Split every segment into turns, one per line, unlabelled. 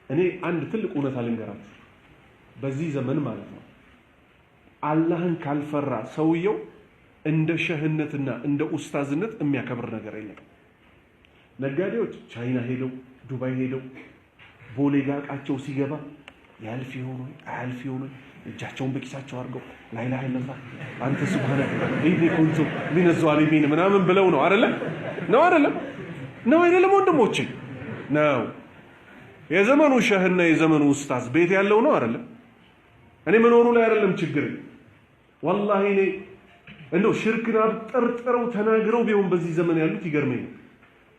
እኔ አንድ ትልቅ እውነታ ልንገራችሁ በዚህ ዘመን ማለት ነው አላህን ካልፈራ ሰውየው እንደ ሸህነትና እንደ ኡስታዝነት የሚያከብር ነገር የለም ነጋዴዎች ቻይና ሄደው ዱባይ ሄደው ቦሌ ጋር እቃቸው ሲገባ ያልፍ ይሆኑ አልፍ ይሆኑ እጃቸውን በኪሳቸው አድርገው ላይላ ኢላላ አንተ ሱብሃንአላህ ኢዲ ኩንቱ ምን ዘዋሊሚን ምናምን ብለው ነው አይደለም ነው አይደለም ወንድሞቼ ነው የዘመኑ ሸህና የዘመኑ ኡስታዝ ቤት ያለው ነው አይደለም እኔ መኖሩ ላይ አይደለም ችግር والله እኔ እንደው ሽርክን አብጠርጥረው ተናግረው ቢሆን በዚህ ዘመን ያሉት ይገርመኝ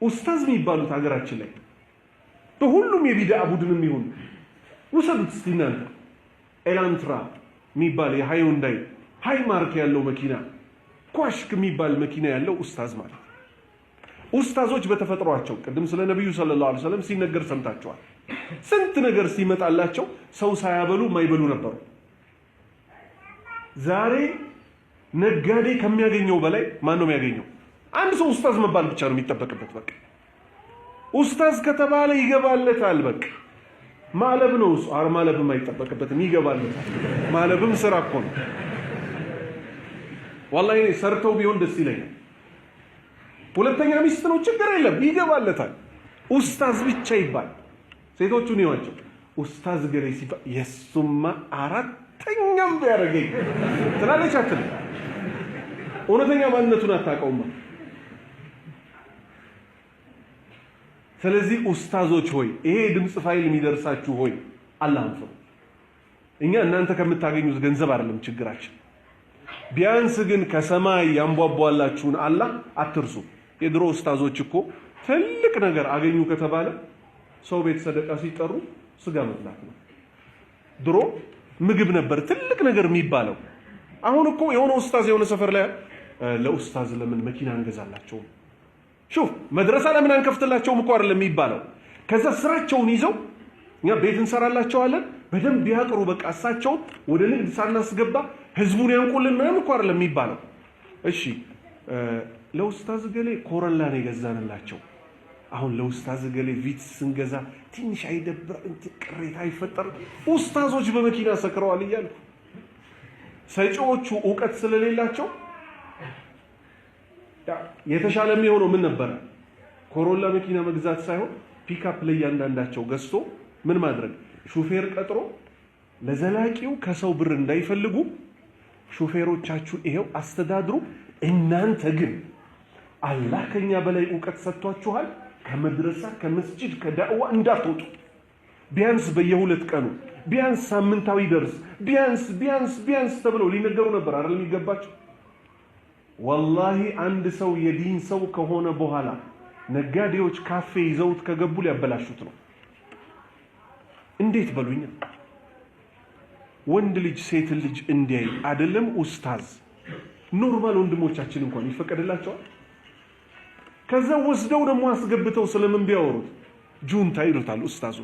ኡስታዝ የሚባሉት ሀገራችን ላይ በሁሉም የቢድዓ ቡድንም ይሁን ወሰዱት እስቲናንተ ኤላንትራ የሚባል የሃይንዳይ ሃይ ማርክ ያለው መኪና ኳሽክ የሚባል መኪና ያለው ኡስታዝ ማለት ኡስታዞች በተፈጥሯቸው ቅድም ስለ ነብዩ ሰለላሁ ዐለይሂ ወሰለም ሲነገር ሰምታችኋል ስንት ነገር ሲመጣላቸው ሰው ሳያበሉ ማይበሉ ነበሩ ዛሬ ነጋዴ ከሚያገኘው በላይ ማን ነው የሚያገኘው አንድ ሰው ኡስታዝ መባል ብቻ ነው የሚጠበቅበት በቃ ኡስታዝ ከተባለ ይገባለታል በቃ ማለብ ነው ማለብ የማይጠበቅበትም ይገባለታል ማለብም ስራ እኮ ነው والله ሰርተው ቢሆን ደስ ይለኛል ሁለተኛ ሚስት ነው ችግር የለም ይገባለታል ኡስታዝ ብቻ ይባል ሴቶቹን ይዋቸው ኡስታዝ ገሌ ሲባል የሱማ አራተኛም ቢያረገኝ ትላለች አትል እውነተኛ ማንነቱን አታውቀውማ ስለዚህ ኡስታዞች ሆይ ይሄ ድምጽ ፋይል የሚደርሳችሁ ሆይ አላህን ፍሩ እኛ እናንተ ከምታገኙት ገንዘብ አይደለም ችግራችን ቢያንስ ግን ከሰማይ ያንቧቧላችሁን አላህ አትርሱ የድሮ ኡስታዞች እኮ ትልቅ ነገር አገኙ ከተባለ ሰው ቤት ሰደቃ ሲጠሩ ስጋ መብላት ነው ድሮ ምግብ ነበር ትልቅ ነገር የሚባለው አሁን እኮ የሆነ ኡስታዝ የሆነ ሰፈር ላይ ለኡስታዝ ለምን መኪና እንገዛላቸው شوف መድረሳ ለምን አንከፍትላቸውም እኮ አይደለም የሚባለው ከዛ ስራቸውን ይዘው እኛ ቤት እንሰራላቸዋለን በደንብ ያቅሩ በቃ እሳቸው ወደ ንግድ ሳናስገባ ህዝቡን ያንቁልን ምናምን እኮ አይደለም የሚባለው እሺ ለኡስታዝ ገሌ ኮረላ ነው የገዛንላቸው አሁን ለኡስታዝ ገሌ ቪት ስንገዛ ትንሽ አይደብር እንት ቅሬታ አይፈጠር ኡስታዞች በመኪና ሰክረዋል ይያሉ ሰጪዎቹ ዕውቀት ስለሌላቸው የተሻለ የሚሆነው ምን ነበር ኮሮላ መኪና መግዛት ሳይሆን ፒክአፕ ላይ ያንዳንዳቸው ገዝቶ ምን ማድረግ ሹፌር ቀጥሮ ለዘላቂው ከሰው ብር እንዳይፈልጉ ሹፌሮቻችሁ ይሄው አስተዳድሩ እናንተ ግን አላህ ከኛ በላይ ዕውቀት ሰጥቷችኋል ከመድረሳ ከመስጂድ ከዳዕዋ እንዳትወጡ ቢያንስ በየሁለት ቀኑ ቢያንስ ሳምንታዊ ደርስ ቢያንስ ተብለው ሊነገሩ ነበር አይደል የሚገባቸው والله አንድ ሰው የዲን ሰው ከሆነ በኋላ ነጋዴዎች ካፌ ይዘውት ከገቡ ሊያበላሹት ነው እንዴት በሉኛ ወንድ ልጅ ሴት ልጅ እንዲያይ አይደለም ኡስታዝ ኖርማል ወንድሞቻችን እንኳን ይፈቀድላቸዋል ከዛ ወስደው ደግሞ አስገብተው ስለምን ቢያወሩት ጁንታ ይሉታል ኡስታዙ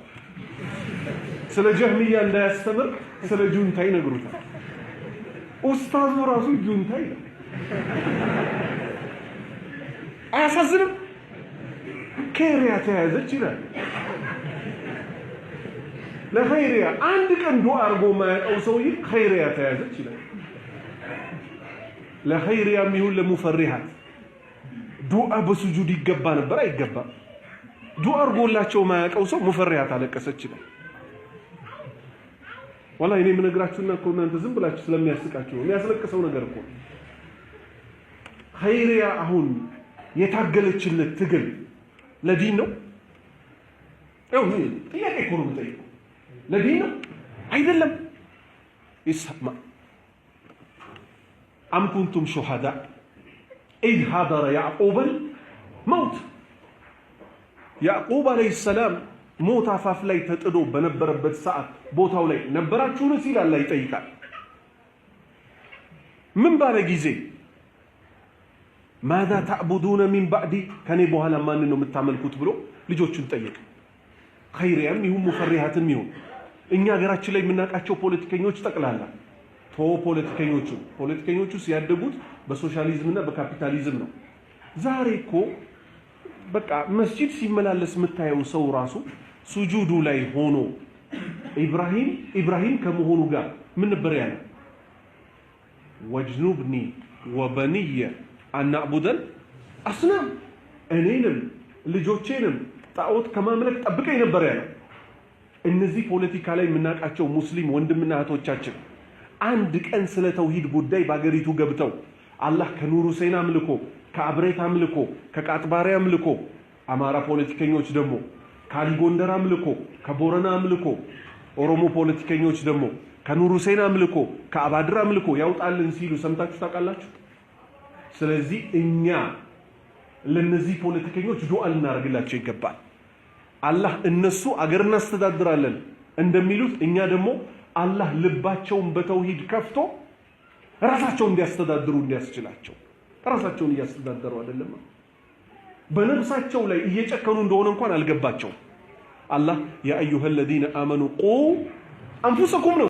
ስለ ጀህሚያ እንዳያስተምር ስለ ጁንታ ይነግሩታል ኡስታዙ ራሱ ጁንታ ይላል አያሳዝንም ከሪያ ተያዘች ይላል ለኸይሪያ አንድ ቀን ዱዓ አርጎ ማያቀው ሰውዬ ኸይሪያ ተያዘች ይላል ለኸይሪያ የሚሆን ለሙፈሪሃት ዱዓ በሱጁድ ይገባ ነበር አይገባ ዱዓ አርጎላቸው ማያቀው ሰው ሙፈሪሃት አለቀሰች ይላል والله እኔ ምነግራችሁና እኮ እናንተ ዝም ብላችሁ ስለሚያስቃችሁ ነው የሚያስለቅሰው ነገር እኮ ኸይሪያ አሁን የታገለችለት ትግል ለዲን ነው ያው ጥያቄ እኮ ነው የምጠይቀው ለዲን ነው አይደለም ይስማ أم كنتم شهداء إذ حضر يعقوب الموت يعقوب عليه السلام موت አፋፍ ላይ ተጥዶ በነበረበት ሰዓት ቦታው ላይ ነበራችሁን ሲል አላህ ይጠይቃል ምን ባለ ጊዜ ماذا تعبدون من بعدي ከኔ በኋላ ማን ነው የምታመልኩት ብሎ ልጆቹን ጠየቀ ኸይሪያም ይሁን ሙፈሪሃትም ይሁን እኛ ሀገራችን ላይ የምናቃቸው ፖለቲከኞች ጠቅላላ ፖለቲከኞቹ ሲያደጉት በሶሻሊዝምና በካፒታሊዝም ነው ዛሬ እኮ በቃ መስጂድ ሲመላለስ የምታየው ሰው ራሱ ሱጁዱ ላይ ሆኖ ኢብራሂም ከመሆኑ ጋር ምን ነበር ያለው? ወጅኑብኒ ወበኒየ አናዕቡደል አስናም፣ እኔንም ልጆቼንም ጣዖት ከማምለክ ጠብቀኝ ነበር ያለው። እነዚህ ፖለቲካ ላይ የምናውቃቸው ሙስሊም ወንድምና እህቶቻችን አንድ ቀን ስለ ተውሂድ ጉዳይ ባገሪቱ ገብተው አላህ ከኑር ሁሴን አምልኮ፣ ከአብሬት አምልኮ፣ ከቃጥባሪ አምልኮ፣ አማራ ፖለቲከኞች ደግሞ ከአሊጎንደር አምልኮ፣ ከቦረና አምልኮ፣ ኦሮሞ ፖለቲከኞች ደግሞ ከኑር ሁሴን አምልኮ፣ ከአባድር አምልኮ ያውጣልን ሲሉ ሰምታችሁ ታውቃላችሁ? ስለዚህ እኛ ለነዚህ ፖለቲከኞች ዱዓ ልናደርግላቸው ይገባል። አላህ እነሱ አገር እናስተዳድራለን እንደሚሉት እኛ ደግሞ አላህ ልባቸውን በተውሂድ ከፍቶ ራሳቸውን እንዲያስተዳድሩ እንዲያስችላቸው። ራሳቸውን እያስተዳደሩ አይደለም፣ በነፍሳቸው ላይ እየጨከኑ እንደሆነ እንኳን አልገባቸው። አላህ ያ አዩሀ الذين آمنوا قوا أنفسكم ነው